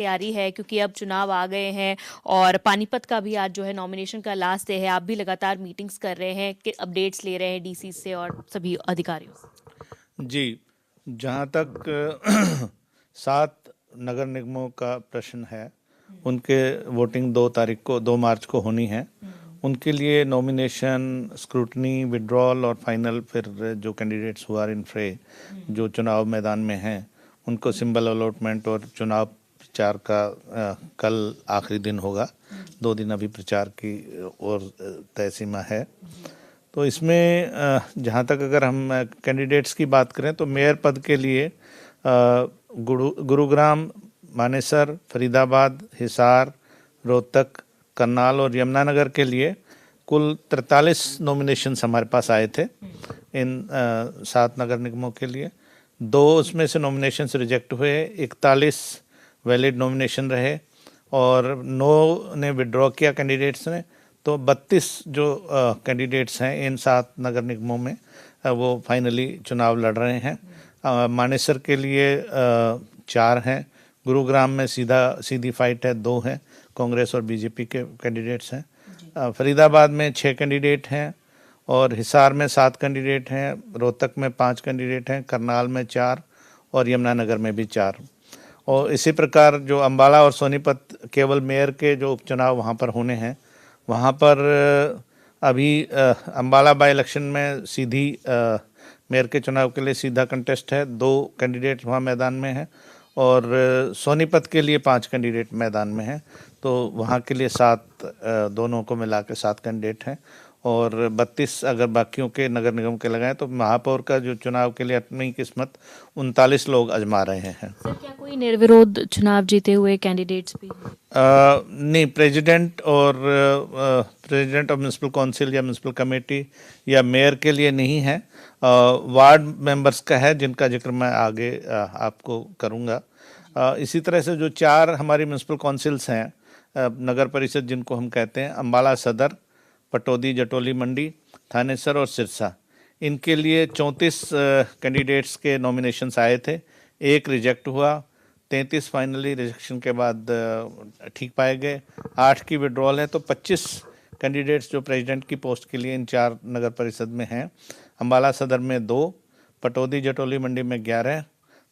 तैयारी है, क्योंकि अब चुनाव आ गए हैं और पानीपत का भी आज जो है नॉमिनेशन का लास्ट डे है। आप भी लगातार मीटिंग्स कर रहे हैं कि अपडेट्स ले रहे हैं डीसी से और सभी अधिकारियों से। जी, जहाँ तक 7 नगर निगमों का प्रश्न है, उनके वोटिंग 2 मार्च को होनी है। उनके लिए नॉमिनेशन, स्क्रूटनी, विड्रॉल और फाइनल फिर जो कैंडिडेट्स हुआ इन फ्रे जो चुनाव मैदान में हैं, उनको सिंबल अलॉटमेंट और चुनाव प्रचार का कल आखिरी दिन होगा। 2 दिन अभी प्रचार की और तय सीमा है। तो इसमें जहाँ तक अगर हम कैंडिडेट्स की बात करें तो मेयर पद के लिए गुरुग्राम, मानेसर, फरीदाबाद, हिसार, रोहतक, करनाल और यमुनानगर के लिए कुल 43 नॉमिनेशंस हमारे पास आए थे इन 7 नगर निगमों के लिए। 2 उसमें से नॉमिनेशंस रिजेक्ट हुए, 41 वैलिड नॉमिनेशन रहे और 9 ने विड्रॉ किया कैंडिडेट्स ने। तो 32 जो कैंडिडेट्स हैं इन 7 नगर निगमों में वो फाइनली चुनाव लड़ रहे हैं। मानेसर के लिए 4 हैं, गुरुग्राम में सीधी फाइट है, 2 हैं, कांग्रेस और बीजेपी के कैंडिडेट्स हैं। फरीदाबाद में 6 कैंडिडेट हैं और हिसार में 7 कैंडिडेट हैं, रोहतक में 5 कैंडिडेट हैं, करनाल में 4 और यमुनानगर में भी 4। और इसी प्रकार जो अम्बाला और सोनीपत केवल मेयर के जो उपचुनाव वहाँ पर होने हैं, वहाँ पर अभी अम्बाला बाई इलेक्शन में सीधी मेयर के चुनाव के लिए सीधा कंटेस्ट है, 2 कैंडिडेट वहाँ मैदान में हैं और सोनीपत के लिए 5 कैंडिडेट मैदान में हैं। तो वहाँ के लिए 7 दोनों को मिला के 7 कैंडिडेट हैं और 32 अगर बाकियों के नगर निगम के लगाएं तो महापौर का जो चुनाव के लिए अपनी किस्मत 39 लोग आजमा रहे हैं। सर, क्या कोई निर्विरोध चुनाव जीते हुए कैंडिडेट्स भी? नहीं, प्रेसिडेंट ऑफ म्यूनसिपल काउंसिल या म्यूनसिपल कमेटी या मेयर के लिए नहीं है, वार्ड मेंबर्स का है, जिनका जिक्र मैं आगे आपको करूंगा। इसी तरह से जो 4 हमारी म्यूनसिपल काउंसिल्स हैं, नगर परिषद जिनको हम कहते हैं, अम्बाला सदर, पटौदी, जटोली मंडी, थानेसर और सिरसा, इनके लिए 34 कैंडिडेट्स के नॉमिनेशंस आए थे, 1 रिजेक्ट हुआ, 33 फाइनली रिजेक्शन के बाद ठीक पाए गए, 8 की विड्रॉल है। तो 25 कैंडिडेट्स जो प्रेसिडेंट की पोस्ट के लिए इन 4 नगर परिषद में हैं। अम्बाला सदर में 2, पटौदी जटोली मंडी में 11,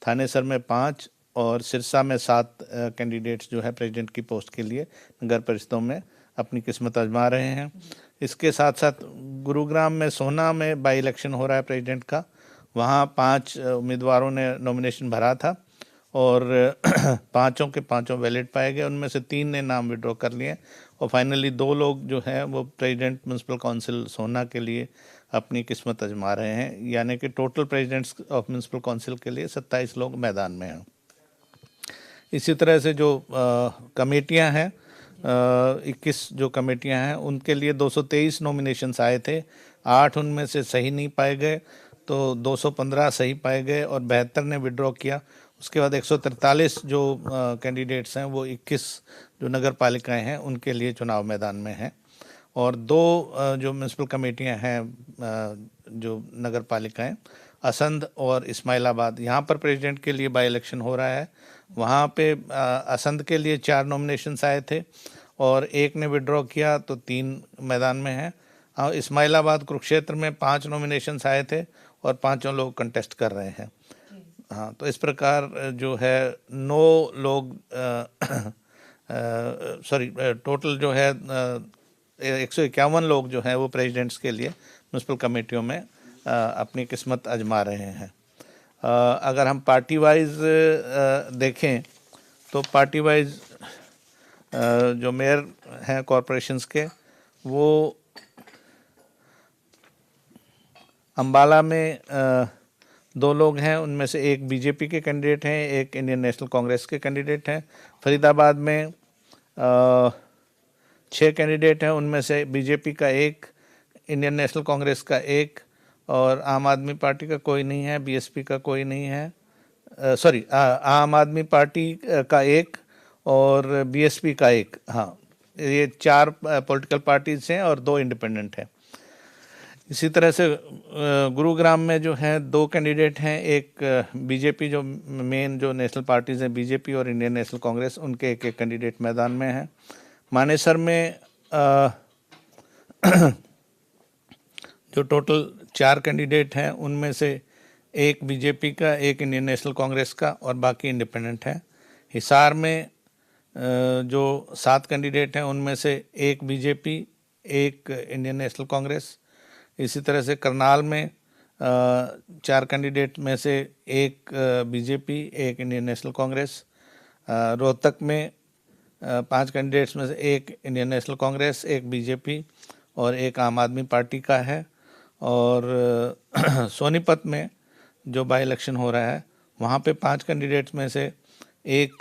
थानेसर में 5 और सिरसा में 7 कैंडिडेट्स जो है प्रेसिडेंट की पोस्ट के लिए नगर परिषदों में अपनी किस्मत आजमा रहे हैं। इसके साथ साथ गुरुग्राम में सोना में बाई इलेक्शन हो रहा है प्रेसिडेंट का, वहाँ 5 उम्मीदवारों ने नॉमिनेशन भरा था और 5 के 5 वैलिड पाए गए। उनमें से 3 ने नाम विड्रॉ कर लिए और फाइनली 2 लोग जो हैं वो प्रेसिडेंट म्यूनसिपल काउंसिल सोना के लिए अपनी किस्मत आजमा रहे हैं, यानी कि total presidents of municipal council के लिए 27 लोग मैदान में हैं। इसी तरह से जो कमेटियां हैं, 21 जो कमेटियां हैं, उनके लिए 223 नॉमिनेशंस आए थे, 8 उनमें से सही नहीं पाए गए, तो 215 सही पाए गए और 72 ने विड्रॉ किया। उसके बाद 143 जो कैंडिडेट्स हैं वो 21 जो नगर पालिकाएँ हैं उनके लिए चुनाव मैदान में हैं और 2 जो म्यूनसिपल कमेटियां हैं, जो नगर पालिकाएँ, असंध और इस्माइलाबाद, यहाँ पर प्रेसिडेंट के लिए बाई इलेक्शन हो रहा है। वहाँ पे असंध के लिए 4 नॉमिनेशंस आए थे और 1 ने विड्रॉ किया, तो 3 मैदान में हैं। इस्माइलाबाद कुरुक्षेत्र में 5 नॉमिनेशंस आए थे और 5 लोग कंटेस्ट कर रहे हैं। हाँ, तो इस प्रकार जो है 9 लोग टोटल जो है 151 लोग जो हैं वो प्रेसिडेंट्स के लिए म्यूनसिपल कमेटियों में अपनी किस्मत आजमा रहे हैं। अगर हम पार्टी वाइज देखें तो पार्टी वाइज जो मेयर हैं कॉरपोरेशंस के, वो अम्बाला में 2 लोग हैं, उनमें से एक बीजेपी के कैंडिडेट हैं, एक इंडियन नेशनल कांग्रेस के कैंडिडेट हैं। फरीदाबाद में 6 कैंडिडेट हैं, उनमें से बीजेपी का 1, इंडियन नेशनल कांग्रेस का 1 और आम आदमी पार्टी का कोई नहीं है, बीएसपी का कोई नहीं है, आम आदमी पार्टी का 1 और बीएसपी का 1। हाँ, ये 4 पॉलिटिकल पार्टीज हैं और 2 इंडिपेंडेंट हैं। इसी तरह से गुरुग्राम में जो है 2 कैंडिडेट हैं, एक बीजेपी जो मेन जो नेशनल पार्टीज़ हैं बीजेपी और इंडियन नेशनल कांग्रेस, उनके एक एक कैंडिडेट मैदान में हैं। मानेसर में जो टोटल 4 कैंडिडेट हैं उनमें से एक बीजेपी का, एक इंडियन नेशनल कांग्रेस का और बाकी इंडिपेंडेंट हैं। हिसार में जो 7 कैंडिडेट हैं उनमें से एक बीजेपी, एक इंडियन नेशनल कांग्रेस। इसी तरह से करनाल में 4 कैंडिडेट में से एक बीजेपी, एक इंडियन नेशनल कांग्रेस। रोहतक में 5 कैंडिडेट्स में से एक इंडियन नेशनल कांग्रेस, एक बीजेपी और एक आम आदमी पार्टी का है। और सोनीपत में जो बाई इलेक्शन हो रहा है वहाँ पे 5 कैंडिडेट्स में से एक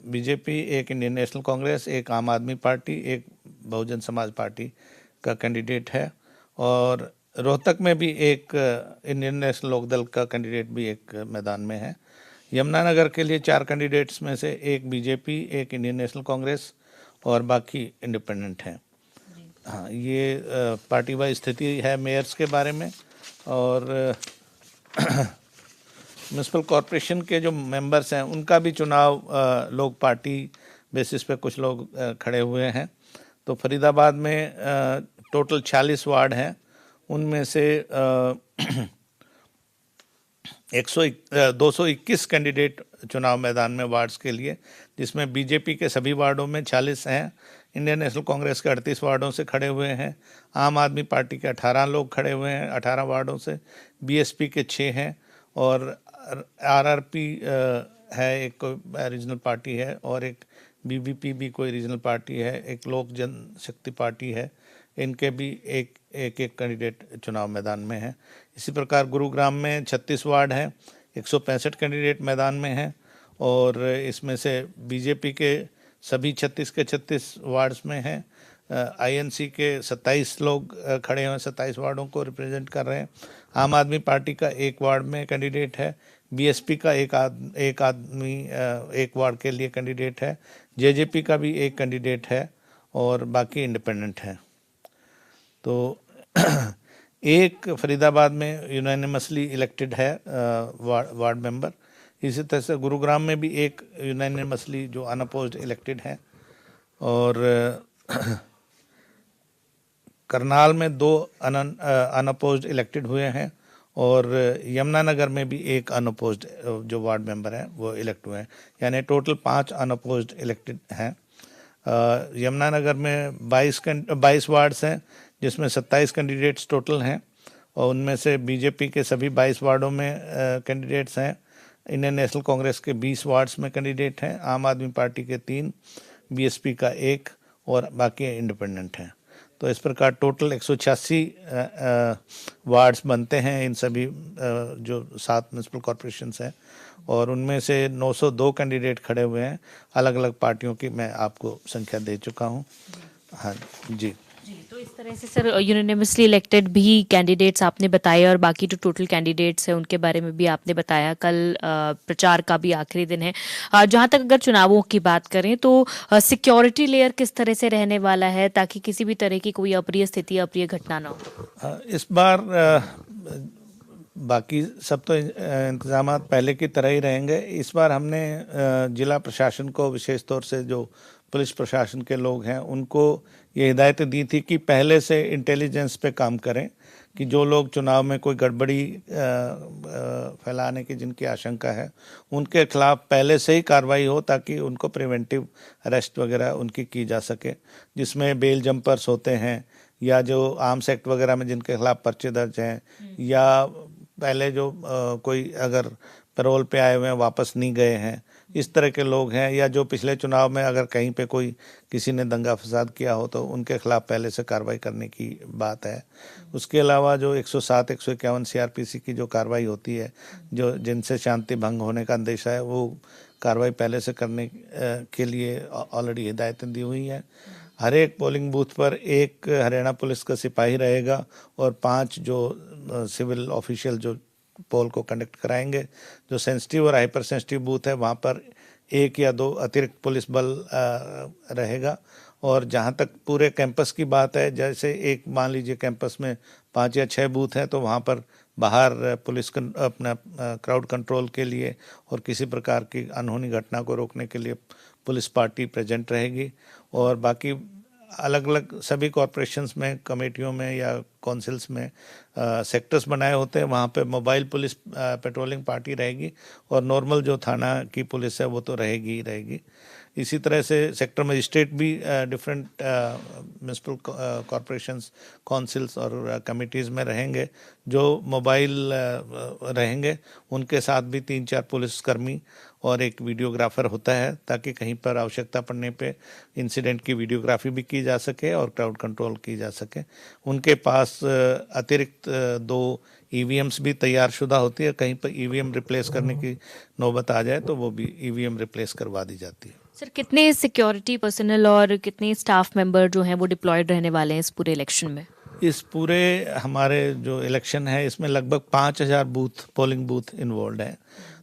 बीजेपी, एक इंडियन नेशनल कांग्रेस, एक आम आदमी पार्टी, एक बहुजन समाज पार्टी का कैंडिडेट है। और रोहतक में भी एक इंडियन नेशनल लोकदल का कैंडिडेट भी एक मैदान में है। यमुनानगर के लिए 4 कैंडिडेट्स में से एक बीजेपी, एक इंडियन नेशनल कांग्रेस और बाकी इंडिपेंडेंट हैं। हाँ, ये पार्टी वाइज स्थिति है मेयर्स के बारे में। और म्यूनसिपल कॉरपोरेशन के जो मेंबर्स हैं उनका भी चुनाव लोग पार्टी बेसिस पे कुछ लोग खड़े हुए हैं। तो फरीदाबाद में टोटल 46 वार्ड हैं, उनमें से 221 कैंडिडेट चुनाव मैदान में वार्ड्स के लिए, जिसमें बीजेपी के सभी वार्डों में 40 हैं, इंडियन नेशनल कांग्रेस के 38 वार्डों से खड़े हुए हैं, आम आदमी पार्टी के 18 लोग खड़े हुए हैं 18 वार्डों से, बीएसपी के 6 हैं और आरआरपी है, एक रीजनल पार्टी है, और एक बीबीपी भी कोई रीजनल पार्टी है, एक लोक जनशक्ति पार्टी है। इनके भी एक कैंडिडेट चुनाव मैदान में है। इसी प्रकार गुरुग्राम में 36 वार्ड हैं, 165 कैंडिडेट मैदान में हैं और इसमें से बीजेपी के सभी 36 के 36 वार्ड्स में हैं। आईएनसी के 27 लोग खड़े हैं, 27 वार्डों को रिप्रेजेंट कर रहे हैं। आम आदमी पार्टी का एक वार्ड में कैंडिडेट है, बीएसपी का एक आदमी एक वार्ड के लिए कैंडिडेट है, जेजेपी का भी एक कैंडिडेट है और बाकी इंडिपेंडेंट हैं। तो एक फरीदाबाद में यूनानिमसली इलेक्टेड है वार्ड मेंबर। इसी तरह से गुरुग्राम में भी एक यूनानिमसली जो अनअपोज्ड इलेक्टेड है और करनाल में 2 अनअपोज्ड इलेक्टेड हुए हैं और यमुनानगर में भी एक अनअपोज्ड जो वार्ड मेंबर हैं वो इलेक्ट हुए हैं, यानी टोटल 5 अनअपोज्ड इलेक्टेड हैं। यमुनानगर में 22 वार्ड्स हैं जिसमें 27 कैंडिडेट्स टोटल हैं और उनमें से बीजेपी के सभी 22 वार्डों में कैंडिडेट्स हैं, इंडियन नेशनल कांग्रेस के 20 वार्ड्स में कैंडिडेट हैं, आम आदमी पार्टी के 3, बीएसपी का 1 और बाकी इंडिपेंडेंट हैं। तो इस प्रकार टोटल 186 वार्ड्स बनते हैं इन सभी जो 7 म्यूनसिपल कॉरपोरेशंस हैं और उनमें से 902 कैंडिडेट खड़े हुए हैं। अलग अलग पार्टियों की मैं आपको संख्या दे चुका हूँ। हाँ जी जी, तो इस तरह से सर यूनानिमसली इलेक्टेड भी कैंडिडेट्स आपने बताए और बाकी जो टोटल कैंडिडेट्स हैं उनके बारे में भी आपने बताया। कल प्रचार का भी आखिरी दिन है। जहां तक अगर चुनावों की बात करें तो सिक्योरिटी लेयर किस तरह से रहने वाला है ताकि किसी भी तरह की कोई अप्रिय स्थिति, अप्रिय घटना ना हो? इस बार बाकी सब तो इंतजाम पहले की तरह ही रहेंगे। इस बार हमने जिला प्रशासन को, विशेष तौर से जो पुलिस प्रशासन के लोग हैं, उनको ये हिदायतें दी थी कि पहले से इंटेलिजेंस पे काम करें कि जो लोग चुनाव में कोई गड़बड़ी फैलाने की जिनकी आशंका है उनके खिलाफ पहले से ही कार्रवाई हो ताकि उनको प्रिवेंटिव अरेस्ट वगैरह उनकी की जा सके, जिसमें बेल जंपर्स होते हैं या जो आर्म्स एक्ट वगैरह में जिनके खिलाफ पर्चे दर्ज हैं या पहले जो कोई अगर पैरोल पे आए हुए हैं वापस नहीं गए हैं, इस तरह के लोग हैं, या जो पिछले चुनाव में अगर कहीं पे कोई किसी ने दंगा फसाद किया हो तो उनके खिलाफ पहले से कार्रवाई करने की बात है। उसके अलावा जो 107, 151 सीआरपीसी की जो कार्रवाई होती है, जो जिनसे शांति भंग होने का अंदेशा है, वो कार्रवाई पहले से करने के लिए ऑलरेडी हिदायतें दी हुई हैं। हर एक पोलिंग बूथ पर एक हरियाणा पुलिस का सिपाही रहेगा और 5 जो सिविल ऑफिशियल जो पोल को कंडक्ट कराएंगे। जो सेंसिटिव और हाइपर सेंसिटिव बूथ है वहाँ पर 1 या 2 अतिरिक्त पुलिस बल रहेगा और जहाँ तक पूरे कैंपस की बात है, जैसे एक मान लीजिए कैंपस में 5 या 6 बूथ हैं, तो वहाँ पर बाहर पुलिस अपना क्राउड कंट्रोल के लिए और किसी प्रकार की अनहोनी घटना को रोकने के लिए पुलिस पार्टी प्रेजेंट रहेगी। और बाकी अलग अलग सभी कॉरपोरेशंस में, कमेटियों में या काउंसिल्स में सेक्टर्स बनाए होते हैं, वहाँ पे मोबाइल पुलिस पेट्रोलिंग पार्टी रहेगी और नॉर्मल जो थाना की पुलिस है वो तो रहेगी ही रहेगी। इसी तरह से सेक्टर मजिस्ट्रेट भी डिफरेंट म्यूनसिपल कॉरपोरेशंस, काउंसिल्स और कमिटीज़ में रहेंगे जो मोबाइल रहेंगे। उनके साथ भी 3-4 पुलिसकर्मी और एक वीडियोग्राफर होता है, ताकि कहीं पर आवश्यकता पड़ने पे इंसिडेंट की वीडियोग्राफी भी की जा सके और क्राउड कंट्रोल की जा सके। उनके पास अतिरिक्त 2 ईवीएम्स भी तैयार शुदा होती है। कहीं पर ईवीएम रिप्लेस करने की नौबत आ जाए तो वो भी ईवीएम रिप्लेस करवा दी जाती है। सर, कितने सिक्योरिटी पर्सनल और कितने स्टाफ मेंबर जो हैं वो डिप्लॉयड रहने वाले हैं इस पूरे इलेक्शन में? इस पूरे हमारे जो इलेक्शन है इसमें लगभग 5,000 बूथ, पोलिंग बूथ इन्वॉल्व हैं।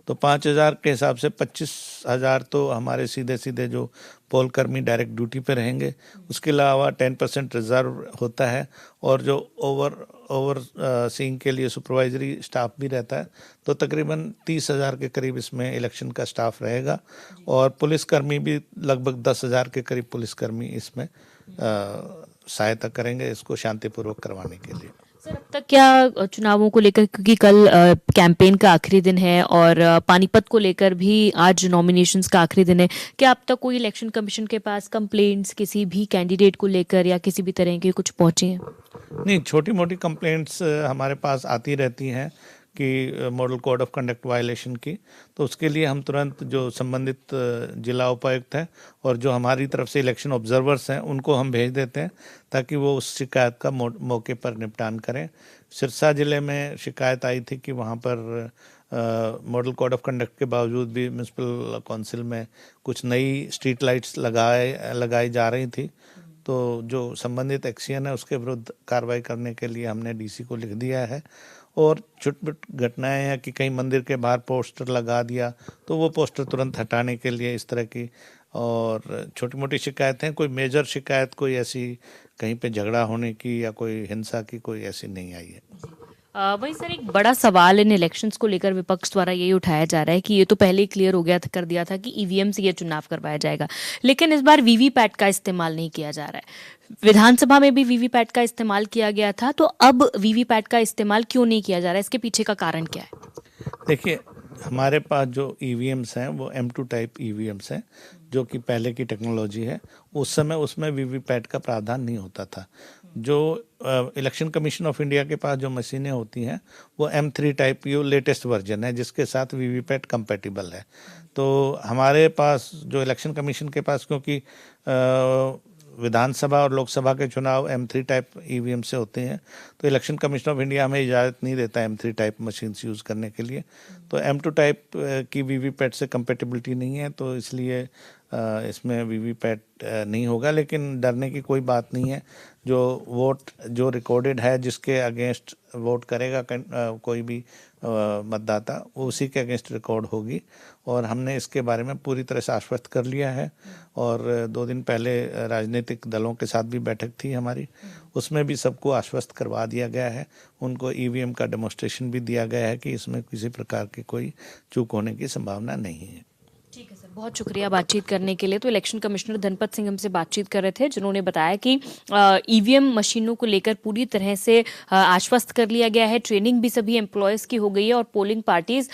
तो 5,000 के हिसाब से 25,000 तो हमारे सीधे सीधे जो पोल कर्मी डायरेक्ट ड्यूटी पे रहेंगे। उसके अलावा 10% रिजर्व होता है और जो ओवर सीइंग के लिए सुपरवाइजरी स्टाफ भी रहता है। तो तकरीबन 30,000 के करीब इसमें इलेक्शन का स्टाफ रहेगा और पुलिसकर्मी भी लगभग 10,000 के करीब पुलिसकर्मी इसमें सहायता करेंगे इसको शांतिपूर्वक करवाने के लिए। सर, अब तक क्या चुनावों को लेकर, क्योंकि कल कैंपेन का आखिरी दिन है और पानीपत को लेकर भी आज नॉमिनेशंस का आखिरी दिन है, क्या अब तक कोई इलेक्शन कमीशन के पास कंप्लेंट्स किसी भी कैंडिडेट को लेकर या किसी भी तरह की कुछ पहुंची हैं? नहीं, छोटी मोटी कंप्लेंट्स हमारे पास आती रहती हैं कि model code of conduct violation की। तो उसके लिए हम तुरंत जो संबंधित जिला उपायुक्त है और जो हमारी तरफ से इलेक्शन ऑब्जर्वर्स हैं उनको हम भेज देते हैं, ताकि वो उस शिकायत का मौके पर निपटान करें। सिरसा ज़िले में शिकायत आई थी कि वहाँ पर मॉडल कोड ऑफ कंडक्ट के बावजूद भी म्यूनसिपल काउंसिल में कुछ नई स्ट्रीट लाइट्स लगाई जा रही थी। तो जो संबंधित एक्शन है उसके विरुद्ध कार्रवाई करने के लिए हमने डीसी को लिख दिया है। और छोटी घटनाएं हैं कि कहीं मंदिर के बाहर पोस्टर लगा दिया, तो वो पोस्टर तुरंत हटाने के लिए इस तरह की। और छोटी मोटी शिकायतें, कोई मेजर शिकायत कोई ऐसी कहीं पे झगड़ा होने की या कोई हिंसा की कोई ऐसी नहीं आई है। वहीं सर, एक बड़ा सवाल इन इलेक्शंस को लेकर विपक्ष द्वारा यही उठाया जा रहा है कि ये तो पहले ही क्लियर हो गया था, कर दिया था कि ईवीएम से ये चुनाव करवाया जाएगा, लेकिन इस बार वीवीपैट का इस्तेमाल नहीं किया जा रहा है। विधानसभा में भी वीवीपैट का इस्तेमाल किया गया था, तो अब वीवीपैट का इस्तेमाल क्यों नहीं किया जा रहा है? इसके पीछे का कारण क्या है? देखिए, हमारे पास जो ईवीएम्स हैं वो M2 टाइप ईवीएम्स हैं, जो कि पहले की टेक्नोलॉजी है। उस समय उसमें वीवीपैट का प्रावधान नहीं होता था। जो इलेक्शन कमीशन ऑफ इंडिया के पास जो मशीनें होती हैं वो M3 टाइप ये लेटेस्ट वर्जन है, जिसके साथ वीवीपैट कंपैटिबल है। तो हमारे पास जो इलेक्शन कमीशन के पास, क्योंकि विधानसभा और लोकसभा के चुनाव M3 टाइप ईवीएम से होते हैं, तो इलेक्शन कमीशन ऑफ इंडिया हमें इजाज़त नहीं देता M3 टाइप मशीन्स यूज़ करने के लिए। तो M2 टाइप की वीवीपैट से कंपेटिबिलिटी नहीं है, तो इसलिए इसमें वीवीपैट नहीं होगा। लेकिन डरने की कोई बात नहीं है। जो वोट जो रिकॉर्डेड है, जिसके अगेंस्ट वोट करेगा कोई भी मतदाता, वो उसी के अगेंस्ट रिकॉर्ड होगी। और हमने इसके बारे में पूरी तरह से आश्वस्त कर लिया है। और 2 दिन पहले राजनीतिक दलों के साथ भी बैठक थी हमारी, उसमें भी सबको आश्वस्त करवा दिया गया है। उनको ईवीएम का डेमोन्स्ट्रेशन भी दिया गया है कि इसमें किसी प्रकार की कोई चूक होने की संभावना नहीं है। ठीक है सर, बहुत शुक्रिया बातचीत करने के लिए। तो इलेक्शन कमिश्नर धनपत सिंह हमसे बातचीत कर रहे थे, जिन्होंने बताया कि ईवीएम मशीनों को लेकर पूरी तरह से आश्वस्त कर लिया गया है। ट्रेनिंग भी सभी एम्प्लॉयज़ की हो गई है और पोलिंग पार्टीज